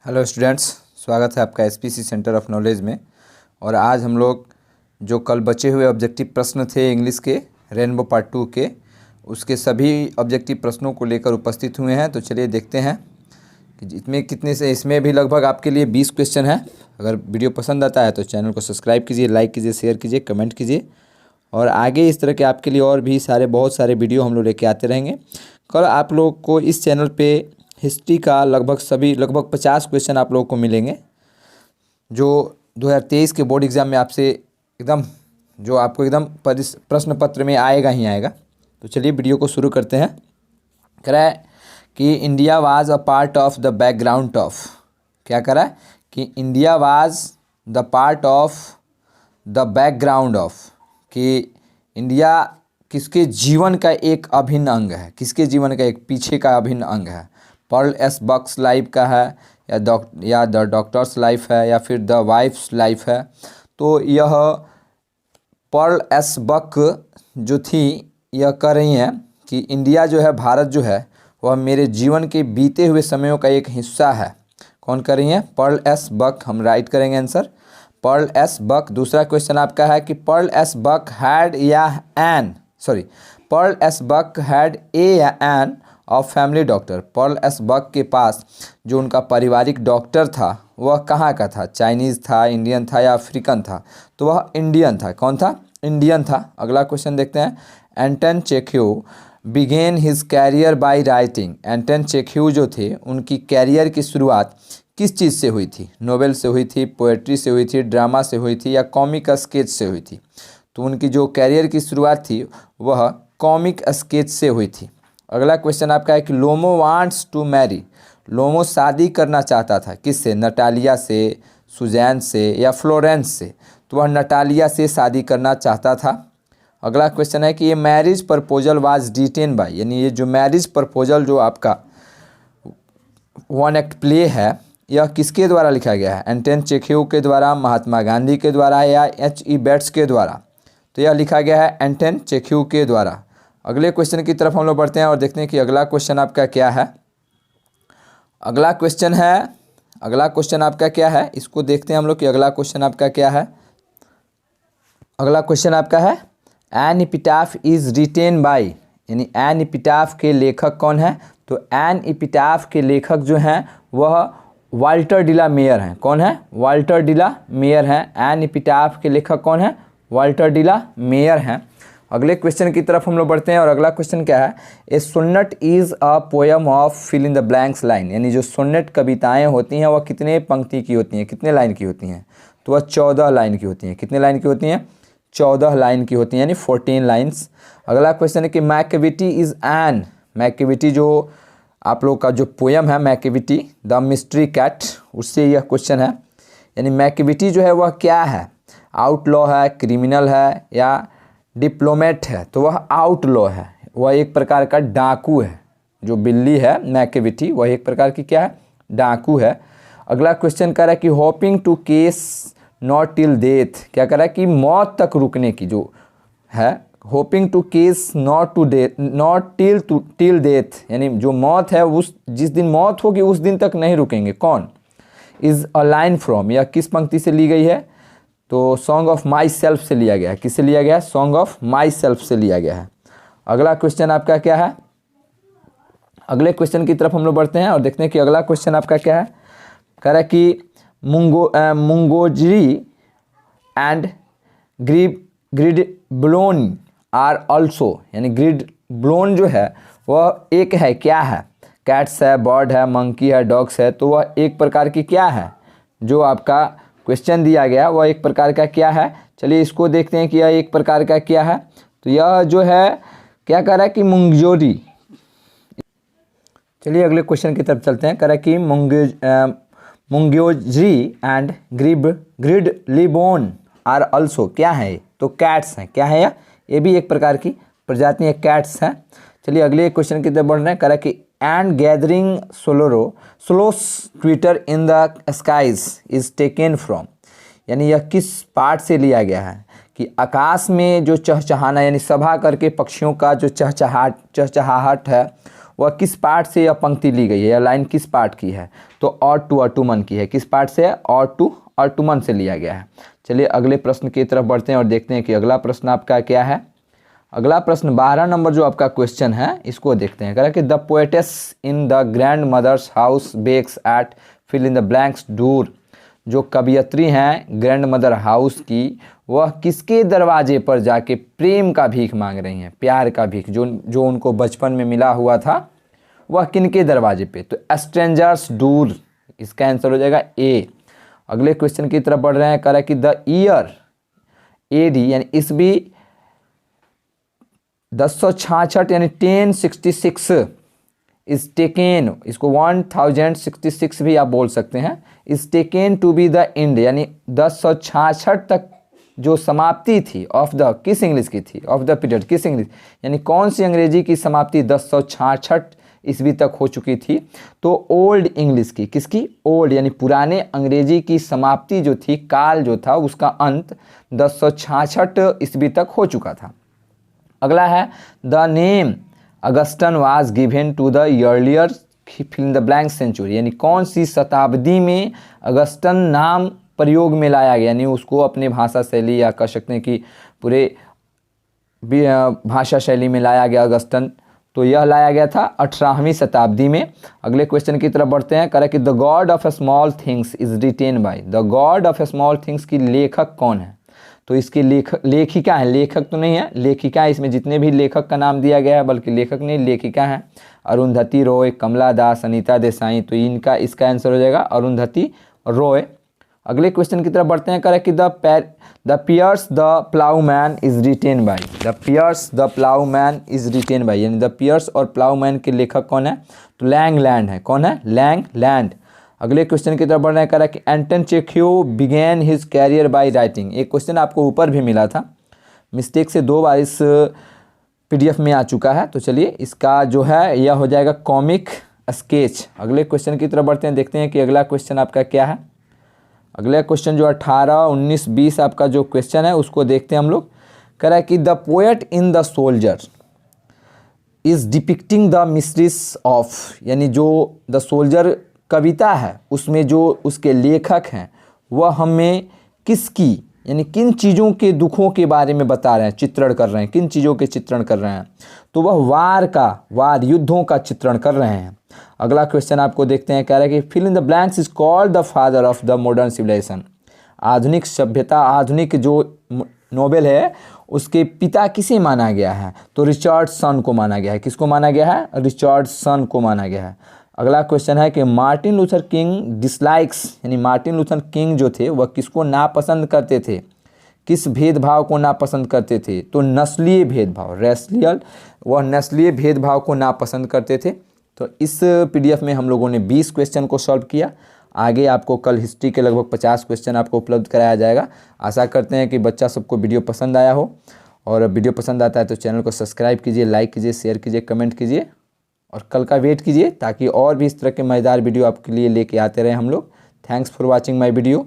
Hello students, स्वागत है आपका एसपीसी सेंटर ऑफ नॉलेज में। और आज हम लोग जो कल बचे हुए ऑब्जेक्टिव प्रश्न थे इंग्लिश के रेनबो पार्ट 2 के, उसके सभी ऑब्जेक्टिव प्रश्नों को लेकर उपस्थित हुए हैं। तो चलिए देखते हैं कि इसमें कितने से। इसमें भी लगभग आपके लिए 20 क्वेश्चन हैं। अगर वीडियो पसंद आता है तो चैनल को सब्सक्राइब कीजिए, लाइक कीजिए, शेयर कीजिए, कमेंट कीजिए। और आगे इस तरह के आपके लिए और भी बहुत सारे वीडियो हम लोग लेके आते रहेंगे। कल आप लोग को इस चैनल पे हिस्ट्री का लगभग 50 क्वेश्चन आप लोगों को मिलेंगे, जो 2023 के बोर्ड एग्ज़ाम में आपसे जो आपको प्रश्न पत्र में आएगा ही आएगा। तो चलिए वीडियो को शुरू करते हैं। कह रहा है कि India was a part of the background of, क्या कह रहा है कि India was the part of the background of, कि इंडिया किसके जीवन का एक अभिन्न अंग है, किसके जीवन का एक पीछे का अभिन्न अंग है। पर्ल एस बक्स लाइफ का है या द डॉक्टर्स लाइफ है या फिर द वाइफ्स लाइफ है। तो यह पर्ल एस बक जो थी यह कह रही हैं कि इंडिया जो है, भारत जो है, वह मेरे जीवन के बीते हुए समयों का एक हिस्सा है। कौन कर रही हैं? Pearl S Buck. हम राइट करेंगे आंसर पर्ल एस बक। दूसरा क्वेश्चन आपका है कि Pearl S Buck had Pearl S Buck had an of family doctor. Pearl S Buck के पास जो उनका पारिवारिक डॉक्टर था वह कहाँ का था? चाइनीज़ था, इंडियन था या अफ्रीकन था? तो वह इंडियन था। कौन था? इंडियन था। अगला क्वेश्चन देखते हैं। Anton Chekhov began his career by writing. Anton Chekhov जो थे, उनकी कैरियर की शुरुआत किस चीज़ से हुई थी? नोवेल से हुई थी, पोएट्री से हुई थी, ड्रामा से हुई थी या कॉमिक स्केच से हुई थी? तो उनकी जो कैरियर की शुरुआत थी वह कॉमिक स्केच से हुई थी। अगला क्वेश्चन आपका है कि लोमो वांट्स टू मैरी। लोमो शादी करना चाहता था किससे? नटालिया से, सुजैन से या फ्लोरेंस से? तो वह नटालिया से शादी करना चाहता था। अगला क्वेश्चन है कि ये marriage proposal was written by, यानी ये जो मैरिज प्रपोजल जो आपका वन एक्ट प्ले है, यह किसके द्वारा लिखा गया है? एंटन चेख्यू के द्वारा, महात्मा गांधी के द्वारा या H.E. बेट्स के द्वारा? तो यह लिखा गया है एंटन चेख्यू के द्वारा। अगले क्वेश्चन की तरफ हम लोग बढ़ते हैं और देखते हैं कि अगला क्वेश्चन आपका क्या है। अगला क्वेश्चन आपका क्या है, इसको देखते हैं हम लोग कि अगला क्वेश्चन आपका क्या है। अगला क्वेश्चन आपका है an epitaph is written by, यानी एन एपिटाफ के लेखक कौन है? तो एन एपिटाफ के लेखक जो हैं वह वाल्टर डिला मेयर हैं। कौन है? वाल्टर डिला मेयर हैं। एन एपिटाफ के लेखक कौन है? वाल्टर डिला मेयर हैं। अगले क्वेश्चन की तरफ हम लोग बढ़ते हैं और अगला क्वेश्चन क्या है? A sonnet is a poem of fill in the blanks line, यानी जो सोनेट कविताएं होती हैं वह कितने पंक्ति की होती हैं, कितने लाइन की होती हैं? तो वह 14 लाइन की होती हैं। कितने लाइन की होती हैं? 14 लाइन की होती हैं, यानी 14 लाइन्स। अगला क्वेश्चन है कि मैकेविटी इज़ एन, मैकेविटी जो आप लोग का जो पोएम है मैकेविटी द मिस्ट्री कैट, उससे यह क्वेश्चन है। यानी मैकेविटी जो है वह क्या है? आउटलॉ है, क्रिमिनल है या डिप्लोमेट है? तो वह आउटलॉ है, वह एक प्रकार का डाकू है। जो बिल्ली है मैकेविटी, वह एक प्रकार की क्या है? डाकू है। अगला क्वेश्चन कह रहा है कि hoping to cease not till death, क्या कह रहा है कि मौत तक रुकने की जो है, hoping to cease not till death, यानी जो मौत है जिस दिन मौत होगी उस दिन तक नहीं रुकेंगे। कौन? इज़ अ लाइन फ्रॉम, यह किस पंक्ति से ली गई है? तो सॉन्ग ऑफ माई सेल्फ से लिया गया है। किससे लिया गया है? सॉन्ग ऑफ माई सेल्फ से लिया गया है। अगला क्वेश्चन आपका क्या है? अगले क्वेश्चन की तरफ हम लोग बढ़ते हैं और देखते हैं कि अगला क्वेश्चन आपका क्या है। कह रहा है कि Mungojerrie and Griddlebone are also, यानी ग्रिड ब्लोन जो है वह एक है, क्या है? कैट्स है, बर्ड है, मंकी है, डॉग्स है। तो वह एक प्रकार की क्या है? जो आपका क्वेश्चन दिया गया वह एक प्रकार का क्या है? चलिए इसको देखते हैं कि यह एक प्रकार का क्या है। तो यह जो है क्या कह रहा है कि मुंगजोरी। चलिए अगले क्वेश्चन की तरफ चलते हैं। कह रहा है कि Mungojerrie and grid लिबोन are also क्या है? तो कैट्स हैं। क्या है यह? ये भी एक प्रकार की प्रजाति है, कैट्स हैं। चलिए अगले क्वेश्चन की तरफ बढ़ रहे हैं। कह रहा है कि and gathering swallows twitter in the skies is taken from, यानी यह किस पार्ट से लिया गया है? कि आकाश में जो चहचहाना, यानी सभा करके पक्षियों का जो चहचहाहट है वह किस पार्ट से यह पंक्ति ली गई है, यह लाइन किस पार्ट की है, तो ऑट टू अटुमन की है। किस पार्ट से है, ऑट टू अटुमन से लिया गया है। चलिए अगले प्रश्न की तरफ बढ़ते हैं और देखते हैं कि अगला प्रश्न आपका क्या है। अगला प्रश्न 12 नंबर जो आपका क्वेश्चन है इसको देखते हैं। कह रहा है कि the poetess in the grandmother's house begs at fill in the blanks door. जो कवियत्री हैं ग्रैंड मदर हाउस की, वह किसके दरवाजे पर जाके प्रेम का भीख मांग रही हैं, प्यार का भीख जो उनको बचपन में मिला हुआ था, वह किनके दरवाजे पे, तो स्ट्रेंजर्स डूर, इसका आंसर हो जाएगा ए। अगले क्वेश्चन की तरफ बढ़ रहे हैं। कह रहा है कि द ईयर एडी यानी ईस्वी 1066 यानी 1066 इज टेकन, इसको 1066 भी आप बोल सकते हैं, is taken to be the end यानी 1066 तक जो समाप्ति थी ऑफ द, किस इंग्लिश की थी, ऑफ द पीरियड, किस इंग्लिश यानी कौन सी अंग्रेजी की समाप्ति 1066 ईस्वी तक हो चुकी थी, तो ओल्ड इंग्लिश की, किसकी, ओल्ड यानी पुराने अंग्रेजी की समाप्ति जो थी, काल जो था उसका अंत 1066 ईस्वी तक हो चुका था। अगला है the name Augustan was given to the earlier fill in the blank century यानी कौन सी शताब्दी में अगस्टन नाम प्रयोग में लाया गया, यानी उसको अपने भाषा शैली या कह सकते हैं कि पूरे भाषा शैली में लाया गया अगस्टन, तो यह लाया गया था 18वीं शताब्दी में। अगले क्वेश्चन की तरफ बढ़ते हैं। करें कि the God of A small things is written by, the God of A small things की लेखक कौन है, तो इसकी लेखिका है, लेखक तो नहीं है, लेखिका है। इसमें जितने भी लेखक का नाम दिया गया है, बल्कि लेखक नहीं लेखिका है, अरुंधति रॉय, कमला दास, अनीता देसाई, तो इनका इसका आंसर हो जाएगा अरुंधति रॉय। अगले क्वेश्चन की तरफ बढ़ते हैं। करें कि the Piers the Plowman is written by, the Piers the Plowman is written by यानी द पियर्स और प्लाउमैन के लेखक कौन है, तो लैंगलैंड है। कौन है, लैंगलैंड। अगले क्वेश्चन की तरफ बढ़ना है। कह रहा है कि Anton Chekhov began his career by writing, एक क्वेश्चन आपको ऊपर भी मिला था, मिस्टेक से 2 बार इस पीडीएफ में आ चुका है, तो चलिए इसका जो है यह हो जाएगा कॉमिक स्केच। अगले क्वेश्चन की तरफ बढ़ते हैं, देखते हैं कि अगला क्वेश्चन आपका क्या है। अगला क्वेश्चन जो 18, 19, 20 आपका जो क्वेश्चन है उसको देखते हैं हम लोग। कह रहा है कि the poet in the soldier is depicting the mysteries of, यानी जो द सोल्जर कविता है उसमें जो उसके लेखक हैं वह हमें किसकी यानी किन चीज़ों के दुखों के बारे में बता रहे हैं, चित्रण कर रहे हैं, किन चीज़ों के चित्रण कर रहे हैं, तो वह वार युद्धों का चित्रण कर रहे हैं। अगला क्वेश्चन आपको देखते हैं। कह रहा है कि fill in the blanks is called the father of the modern civilisation, आधुनिक सभ्यता, आधुनिक जो नोबेल है उसके पिता किसे माना गया है, तो रिचर्डसन को माना गया है। किसको माना गया है, रिचर्डसन को माना गया है। अगला क्वेश्चन है कि मार्टिन लूथर किंग डिसलाइक्स, यानी मार्टिन लूथर किंग जो थे वह किसको नापसंद करते थे, किस भेदभाव को नापसंद करते थे, तो नस्लीय भेदभाव, रेसियल, वह नस्लीय भेदभाव को नापसंद करते थे। तो इस पीडीएफ में हम लोगों ने 20 क्वेश्चन को सॉल्व किया। आगे आपको कल हिस्ट्री के लगभग 50 क्वेश्चन आपको उपलब्ध कराया जाएगा। आशा करते हैं कि बच्चा सबको वीडियो पसंद आया हो, और वीडियो पसंद आता है तो चैनल को सब्सक्राइब कीजिए, लाइक कीजिए, शेयर कीजिए, कमेंट कीजिए, और कल का वेट कीजिए ताकि और भी इस तरह के मज़ेदार वीडियो आपके लिए लेके आते रहें हम लोग। Thanks for watching my video.